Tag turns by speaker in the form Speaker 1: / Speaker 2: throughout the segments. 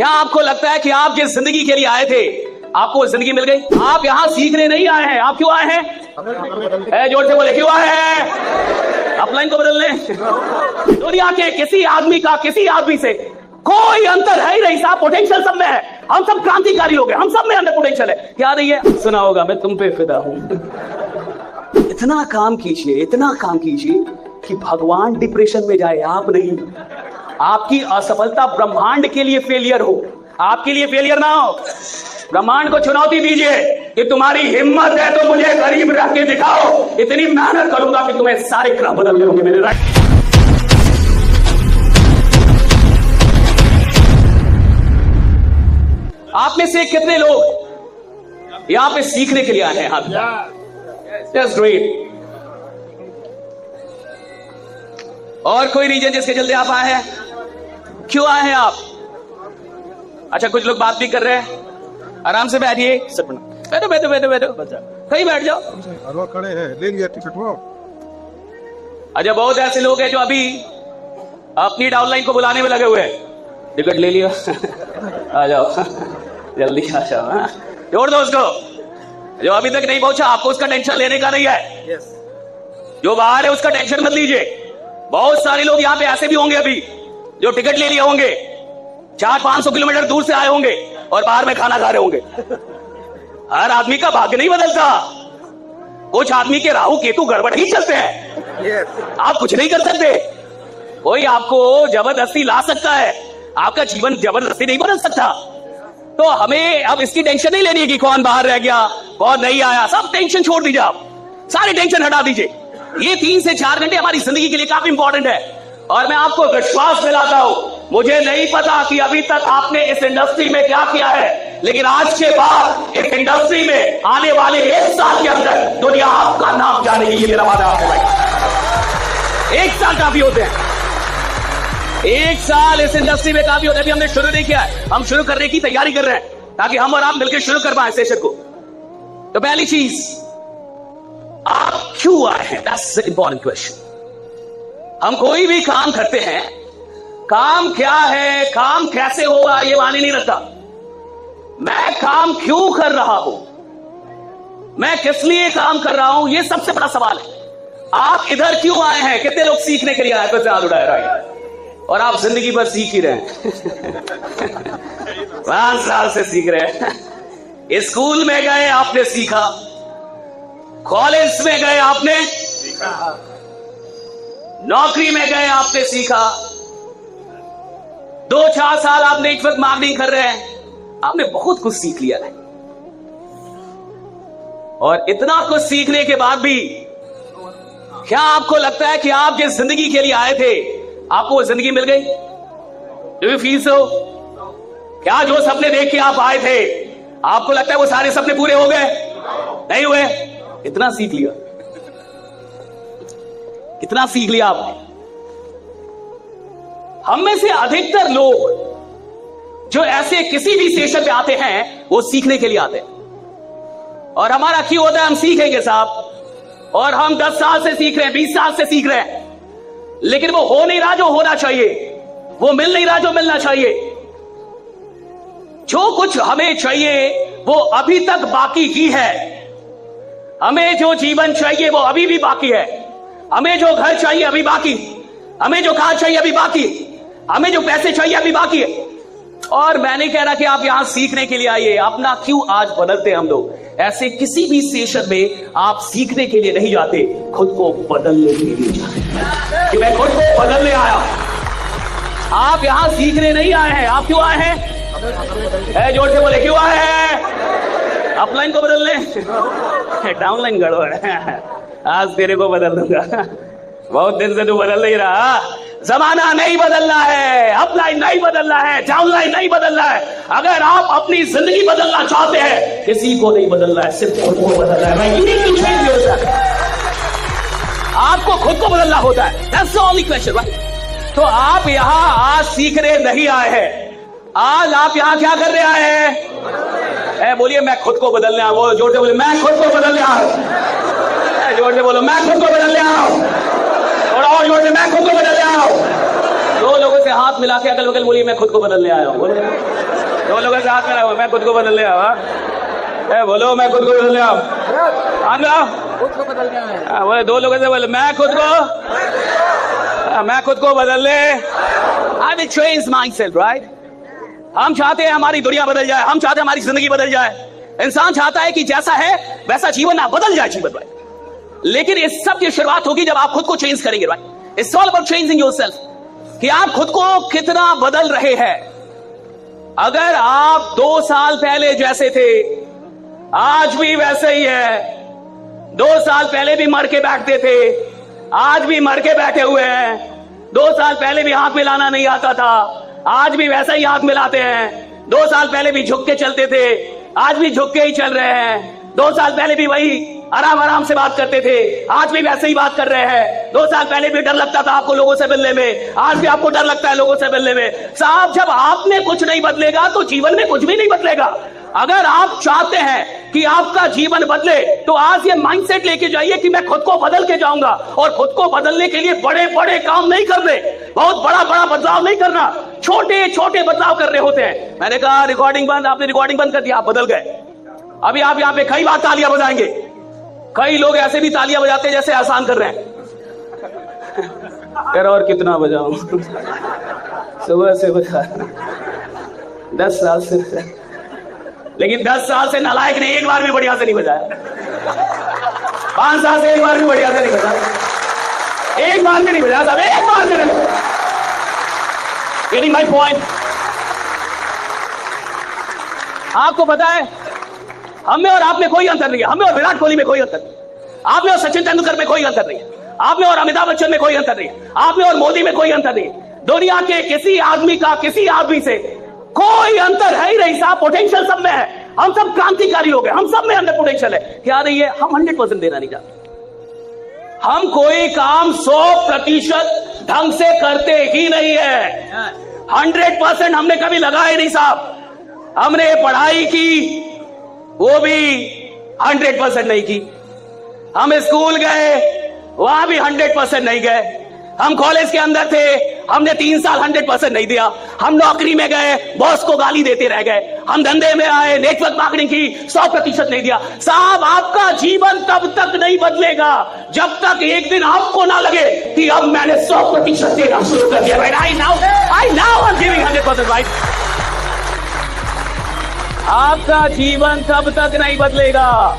Speaker 1: क्या आपको लगता है कि आप जिस जिंदगी के लिए आए थे आपको वो जिंदगी मिल गई? आप यहाँ सीखने नहीं आए हैं। आप क्यों आए हैं? जोर से बोले, क्यों आए हैं? अपलाइन को बदलने। दुनिया के किसी आदमी का किसी आदमी से कोई अंतर है ही नहीं साहब। पोटेंशियल सब में है। हम सब क्रांतिकारी लोग हैं, हम सब में अंदर पोटेंशियल है। क्या नहीं है? सुना होगा, मैं तुम पे फिदा हूं। इतना काम कीजिए, इतना काम कीजिए कि भगवान डिप्रेशन में जाए, आप नहीं। आपकी असफलता ब्रह्मांड के लिए फेलियर हो, आपके लिए फेलियर ना हो। ब्रह्मांड को चुनौती दीजिए कि तुम्हारी हिम्मत है तो मुझे करीब रख के दिखाओ। इतनी मेहनत करूंगा कि तुम्हें सारे ग्रह बदल दोगे मेरे राइट। आप में से कितने लोग यहां पे सीखने के लिए आए हैं? That's great। और कोई रीजन जिसके चलते आप आए हैं? क्यों आए हैं आप? अच्छा, कुछ लोग बात भी कर रहे हैं। आराम से बैठिए, बैठो बैठो बैठो बैठो, कहीं बैठ जाओ।
Speaker 2: खड़े हैं, ले लिया टिकट वो।
Speaker 1: अच्छा, बहुत ऐसे लोग हैं जो अभी अपनी डाउनलाइन को बुलाने में लगे हुए हैं। टिकट ले लिया, आ जाओ, जल्दी आ जाओ। जोड़ दो उसको जो अभी तक नहीं पहुंचा। आपको उसका टेंशन लेने का नहीं है। जो बाहर है उसका टेंशन मत लीजिए। बहुत सारे लोग यहाँ पे ऐसे भी होंगे अभी जो टिकट ले लिए होंगे, 400-500 किलोमीटर दूर से आए होंगे और बाहर में खाना खा रहे होंगे। हर आदमी का भाग्य नहीं बदलता। कुछ आदमी के राहु केतु गड़बड़ ही चलते हैं। आप कुछ नहीं कर सकते। कोई आपको जबरदस्ती ला सकता है, आपका जीवन जबरदस्ती नहीं बदल सकता। तो हमें अब इसकी टेंशन नहीं लेनी है कि कौन बाहर रह गया, कौन नहीं आया। सब टेंशन छोड़ दीजिए, आप सारी टेंशन हटा दीजिए। ये 3 से 4 घंटे हमारी जिंदगी के लिए काफी इंपॉर्टेंट है। और मैं आपको विश्वास दिलाता हूं, मुझे नहीं पता कि अभी तक आपने इस इंडस्ट्री में क्या किया है, लेकिन आज के बाद इस इंडस्ट्री में आने वाले 1 साल के अंदर दुनिया आपका नाम जानेगी। ये मेरा वादा आपको भाई। 1 साल काफी होते हैं। 1 साल इस इंडस्ट्री में काफी होता है। अभी हमने शुरू नहीं किया है, हम शुरू करने की तैयारी कर रहे हैं ताकि हम और आप मिलकर शुरू कर पाए सेशन को। तो पहली चीज, आप क्यों आए हैं? That's the important question. हम कोई भी काम करते हैं, काम क्या है, काम कैसे होगा, ये मायने नहीं रखता। मैं काम क्यों कर रहा हूं, मैं किस लिए काम कर रहा हूं, ये सबसे बड़ा सवाल है। आप इधर क्यों आए हैं? कितने लोग सीखने के लिए आए? तो हाथ उठाए रहे और आप जिंदगी भर सीख ही रहे हैं। 5 साल से सीख रहे हैं। स्कूल में गए आपने सीखा, कॉलेज में गए आपने सीखा, नौकरी में गए आपने सीखा, 2-4 साल आप नेटवर्क मार्केटिंग कर रहे हैं, आपने बहुत कुछ सीख लिया है। और इतना कुछ सीखने के बाद भी क्या आपको लगता है कि आप जिस जिंदगी के लिए आए थे आपको वो जिंदगी मिल गई? Do you feel so? क्या जो सपने देख के आप आए थे आपको लगता है वो सारे सपने पूरे हो गए? नहीं हुए। इतना सीख लिया, कितना सीख लिया आपने। हम में से अधिकतर लोग जो ऐसे किसी भी सेशन पे आते हैं वो सीखने के लिए आते हैं। और हमारा क्यों होता है? हम सीखेंगे साहब, और हम 10 साल से सीख रहे हैं, 20 साल से सीख रहे हैं, लेकिन वो हो नहीं रहा जो होना चाहिए, वो मिल नहीं रहा जो मिलना चाहिए। जो कुछ हमें चाहिए वो अभी तक बाकी ही है। हमें जो जीवन चाहिए वो अभी भी बाकी है। हमें जो घर चाहिए अभी बाकी, हमें जो कार चाहिए अभी बाकी, हमें जो पैसे चाहिए अभी बाकी है। और मैं नहीं कह रहा कि आप यहां सीखने के लिए आइए, अपना क्यों आज बदलते हैं हम लोग। ऐसे किसी भी सेशन में आप सीखने के लिए नहीं जाते, खुद को बदलने के लिए जाते कि मैं खुद को बदलने आया। आप यहां सीखने नहीं आए हैं। आप क्यों आए हैं? जोर से बोले, क्यों आए हैं? अपलाइन को बदलने, डाउनलाइन गड़बड़ है। आज तेरे को बदल दूंगा। बहुत दिन से तू बदल नहीं रहा। जमाना नहीं बदलना है, अपलाइन नहीं बदलना है, डाउनलाइन नहीं बदलना है। अगर आप अपनी जिंदगी बदलना चाहते हैं, किसी को नहीं बदलना है, सिर्फ खुद को बदलना है। आपको खुद को बदलना होता है। That's the only question, right? तो आप यहां आज सीखने नहीं आए हैं। आज आप यहां क्या करने आए हैं? बोलिए, मैं खुद को बदलने आया। वो जोर से बोले, मैं खुद को बदलने आया। जोर से बोलो, मैं खुद को बदलने आया हूं। और जोर से, मैं खुद को बदलने आया हूं। 2 लोगों से हाथ मिला के अगल बगल बोलिए, मैं खुद को बदलने आया हूं। दो लोगों से हाथ मिलाओ, मैं खुद को बदल ले आओ। बोलो मैं खुद को बदल ले आओ, हाथ मिलाओ। बोले दो लोगों से बोले मैं खुद को बदल ले। I will change myself, right? हम चाहते हैं हमारी दुनिया बदल जाए, हम चाहते हैं हमारी जिंदगी बदल जाए। इंसान चाहता है कि जैसा है वैसा जीवन ना बदल जाए जीवन, भाई। लेकिन इस सब की शुरुआत होगी जब आप खुद को चेंज करेंगे, भाई। It's all about changing yourself, कि आप खुद को कितना बदल रहे हैं। अगर आप 2 साल पहले जैसे थे आज भी वैसे ही है, 2 साल पहले भी मर के बैठते थे आज भी मर के बैठे हुए हैं, 2 साल पहले भी हाथ मिलाना नहीं आता था आज भी वैसा ही हाथ मिलाते हैं, 2 साल पहले भी झुक के चलते थे आज भी झुक के ही चल रहे हैं, 2 साल पहले भी वही आराम आराम से बात करते थे आज भी वैसे ही बात कर रहे हैं, 2 साल पहले भी डर लगता था आपको लोगों से मिलने में आज भी आपको डर लगता है लोगों से मिलने में। साहब, जब आप में कुछ नहीं बदलेगा तो जीवन में कुछ भी नहीं बदलेगा। अगर आप चाहते हैं कि आपका जीवन बदले तो आज ये माइंडसेट लेके जाइए कि मैं खुद को बदल के जाऊंगा, और खुद को बदलने के लिए बड़े बड़े काम नहीं करने, बहुत बड़ा बड़ा बदलाव नहीं करना, छोटे छोटे बदलाव कर रहे होते हैं। मैंने कहा रिकॉर्डिंग बंद, आपने रिकॉर्डिंग बंद कर दिया, आप बदल गए। अभी आप यहाँ पे कई बार तालियां बजाएंगे, कई लोग ऐसे भी तालियां बजाते हैं जैसे आसान कर रहे हैं। यार और कितना बजाऊं, सुबह से बजा 10 साल से, लेकिन 10 साल से नालायक ने एक बार भी बढ़िया से नहीं बजाया, 5 साल से एक बार भी बढ़िया से नहीं बजाया, एक बार भी नहीं बजाया साहब, एक बार भी नहीं। Getting my point? आपको पता है हम में और आप में कोई अंतर नहीं है, हम में और विराट कोहली में कोई अंतर नहीं, आप में और सचिन तेंदुलकर में कोई अंतर नहीं है, आप में और अमिताभ बच्चन में कोई अंतर नहीं है, आप में और मोदी में कोई अंतर नहीं है। दुनिया के किसी आदमी का किसी आदमी से कोई अंतर है ही नहीं साहब, पोटेंशियल सब में है, हम सब क्रांतिकारी लोग हैं, हम सब में अंदर पोटेंशियल है। क्या नहीं है? हम 100% देना नहीं चाहते, हम कोई काम 100% ढंग से करते ही नहीं है, 100% हमने कभी लगाया नहीं साहब। हमने पढ़ाई की वो भी 100% नहीं की, हम स्कूल गए वहां भी 100% नहीं गए, हम कॉलेज के अंदर थे हमने 3 साल 100% नहीं दिया, हम नौकरी में गए बॉस को गाली देते रह गए, हम धंधे में आए नेटवर्क मार्केटिंग की 100% नहीं दिया। साहब, आपका जीवन तब तक नहीं बदलेगा जब तक एक दिन आपको ना लगे कि अब मैंने 100% देना शुरू कर दिया। I now am giving 100%, right? आपका जीवन तब तक नहीं बदलेगा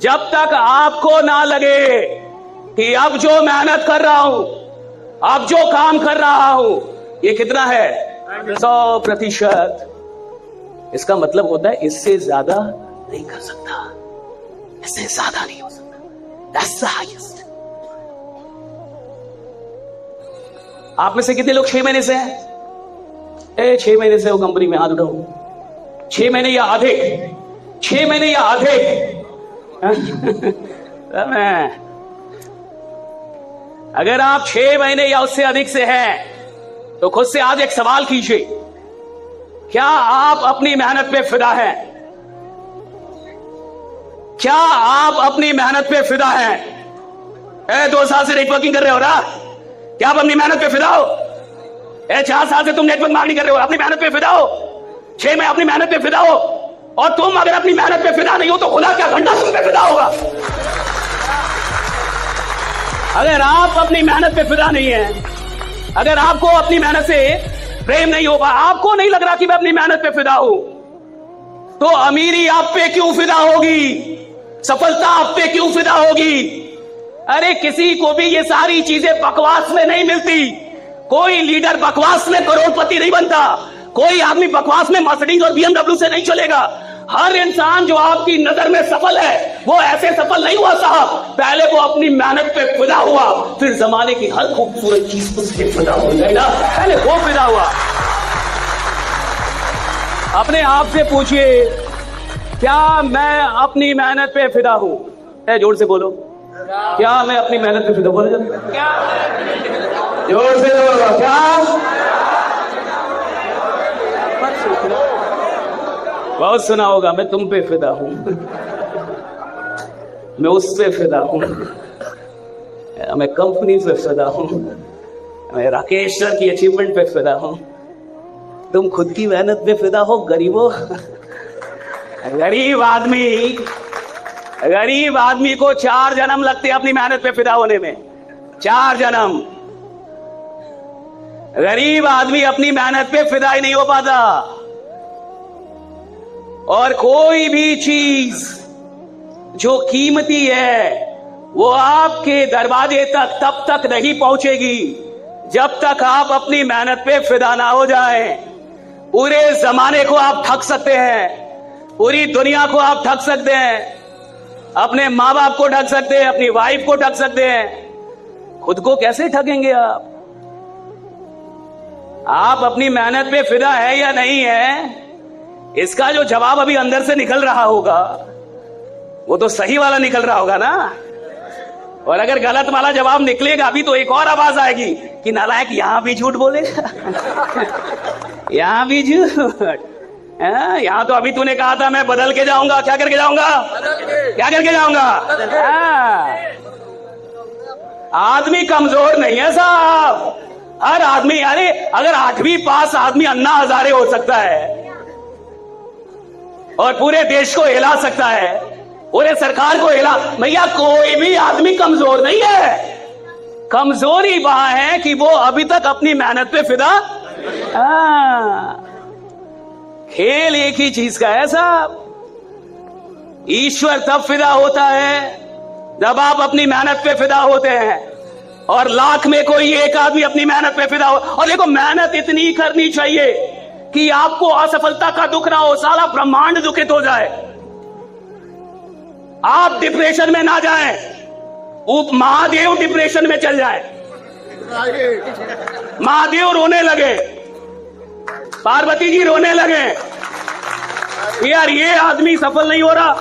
Speaker 1: जब तक आपको ना लगे कि अब जो मेहनत कर रहा हूं, अब जो काम कर रहा हूं, ये कितना है? 100%। इसका मतलब होता है इससे ज्यादा नहीं कर सकता, इससे ज्यादा नहीं हो सकता। That's the highest। आप में से कितने लोग 6 महीने से हैं? 6 महीने से हो कंपनी में, हाथ उठाओ। 6 महीने या अधिक, 6 महीने या अधिक। अगर आप 6 महीने या उससे अधिक से हैं तो खुद से आज एक सवाल कीजिए, क्या आप अपनी मेहनत पे फिदा हैं? क्या आप अपनी मेहनत पे फिदा हैं? 2 साल से नेटवर्किंग कर रहे हो ना, क्या आप अपनी मेहनत पे फिदा हो? 4 साल से तुम नेटवर्क मार्केटिंग कर रहे हो, अपनी मेहनत पे फिदा हो? 6 महीने अपनी मेहनत पे फिदा हो? और तुम अगर अपनी मेहनत पे फिदा नहीं हो तो खुदा क्या घंटा तुम पे फिदा होगा? अगर आप अपनी मेहनत पे फिदा नहीं है, अगर आपको अपनी मेहनत से प्रेम नहीं होगा, आपको नहीं लग रहा कि मैं अपनी मेहनत पे फिदा हूं, तो अमीरी आप पे क्यों फिदा होगी? सफलता आप पे क्यों फिदा होगी? अरे किसी को भी ये सारी चीजें बकवास में नहीं मिलती। कोई लीडर बकवास में करोड़पति नहीं बनता, कोई आदमी बकवास में मर्सिडीज और BMW से नहीं चलेगा। हर इंसान जो आपकी नजर में सफल है वो ऐसे सफल नहीं हुआ साहब, पहले वो अपनी मेहनत पे फिदा हुआ, फिर जमाने की हर खूबसूरत चीज उससे फिदा हो गई ना, पहले वो फिदा हुआ। अपने आप से पूछिए, क्या मैं अपनी मेहनत पे फिदा हूं? जोर से बोलो, क्या मैं अपनी मेहनत पे फिदा? बोलो क्या, जोर से बोलो, क्या? बहुत सुना होगा, मैं तुम पे फिदा हूं, मैं उस पे फिदा हूं, मैं कंपनी पे फिदा हूं, मैं राकेश सर की अचीवमेंट पे फिदा हूं, तुम खुद की मेहनत पे फिदा हो गरीबों। गरीब आदमी को 4 जन्म लगते हैं अपनी मेहनत पे फिदा होने में। 4 जन्म। गरीब आदमी अपनी मेहनत पे फिदा ही नहीं हो पाता। और कोई भी चीज जो कीमती है वो आपके दरवाजे तक तब तक नहीं पहुंचेगी जब तक आप अपनी मेहनत पे फिदा ना हो जाएं। पूरे जमाने को आप ठग सकते हैं, पूरी दुनिया को आप ठग सकते हैं, अपने माँ बाप को ठग सकते हैं, अपनी वाइफ को ठग सकते हैं, खुद को कैसे ठगेंगे आप? आप अपनी मेहनत पे फिदा है या नहीं है, इसका जो जवाब अभी अंदर से निकल रहा होगा वो तो सही वाला निकल रहा होगा ना। और अगर गलत वाला जवाब निकलेगा अभी तो एक और आवाज आएगी कि नालायक यहां भी झूठ बोलेगा। यहां भी झूठ। यहां तो अभी तूने कहा था मैं बदल के जाऊंगा। क्या करके जाऊंगा? क्या करके जाऊंगा? आदमी कमजोर नहीं है साहब। हर आदमी, अरे अगर 8वीं पास आदमी अन्ना हजारे हो सकता है और पूरे देश को हिला सकता है, पूरे सरकार को हिला, भैया कोई भी आदमी कमजोर नहीं है। कमजोरी वहां है कि वो अभी तक अपनी मेहनत पे फिदा। खेल एक ही चीज का है साहब। ईश्वर तब फिदा होता है जब आप अपनी मेहनत पे फिदा होते हैं, और लाख में कोई एक आदमी अपनी मेहनत पे फिदा हो। और देखो, मेहनत इतनी करनी चाहिए कि आपको असफलता का दुख ना हो, सारा ब्रह्मांड दुखित हो जाए, आप डिप्रेशन में ना जाएं, महादेव डिप्रेशन में चल जाए, महादेव रोने लगे, पार्वती जी रोने लगे, यार ये आदमी सफल नहीं हो रहा।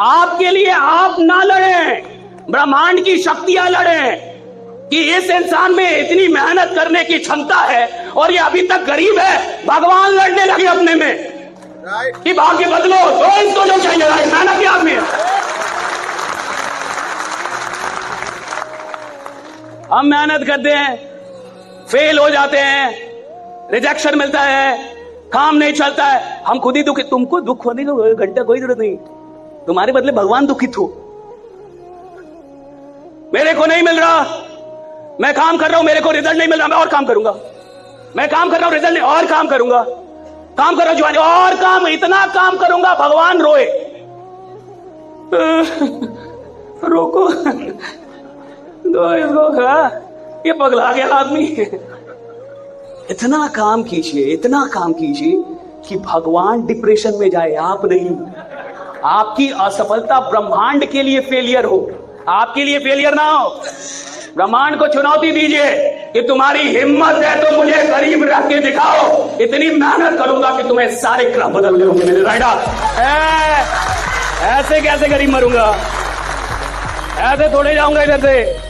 Speaker 1: आपके लिए आप ना लड़ें, ब्रह्मांड की शक्तियां लड़ें कि इस इंसान में इतनी मेहनत करने की क्षमता है और ये अभी तक गरीब है। भगवान लड़ने लगे अपने में कि भाग्य बदलो, तो इसको जो चाहिए मेहनत के आदमी है। हम मेहनत करते हैं, फेल हो जाते हैं, रिजेक्शन मिलता है, काम नहीं चलता है, हम खुद ही दुखी। तुमको दुख होने का घंटा कोई जरूरत नहीं, तुम्हारे बदले भगवान दुखित हो। मेरे को नहीं मिल रहा, मैं काम कर रहा हूं, मेरे को रिजल्ट नहीं मिल रहा, मैं और काम करूंगा। मैं काम कर रहा हूं, रिजल्ट नहीं, और काम करूंगा। काम कर रहा हूं जवानी, और काम, इतना काम करूंगा, भगवान रोए। रोको दो इसको, ये पगला गया आदमी। इतना काम कीजिए, इतना काम कीजिए कि भगवान डिप्रेशन में जाए, आप नहीं। आपकी असफलता ब्रह्मांड के लिए फेलियर हो, आपके लिए फेलियर ना हो। ब्रह्मांड को चुनौती दीजिए कि तुम्हारी हिम्मत है तो मुझे गरीब रख के दिखाओ, इतनी मेहनत करूंगा कि तुम्हें सारे ग्रह बदल देंगे मेरे राइडा। ऐसे कैसे गरीब मरूंगा? ऐसे थोड़े जाऊंगा इधर से।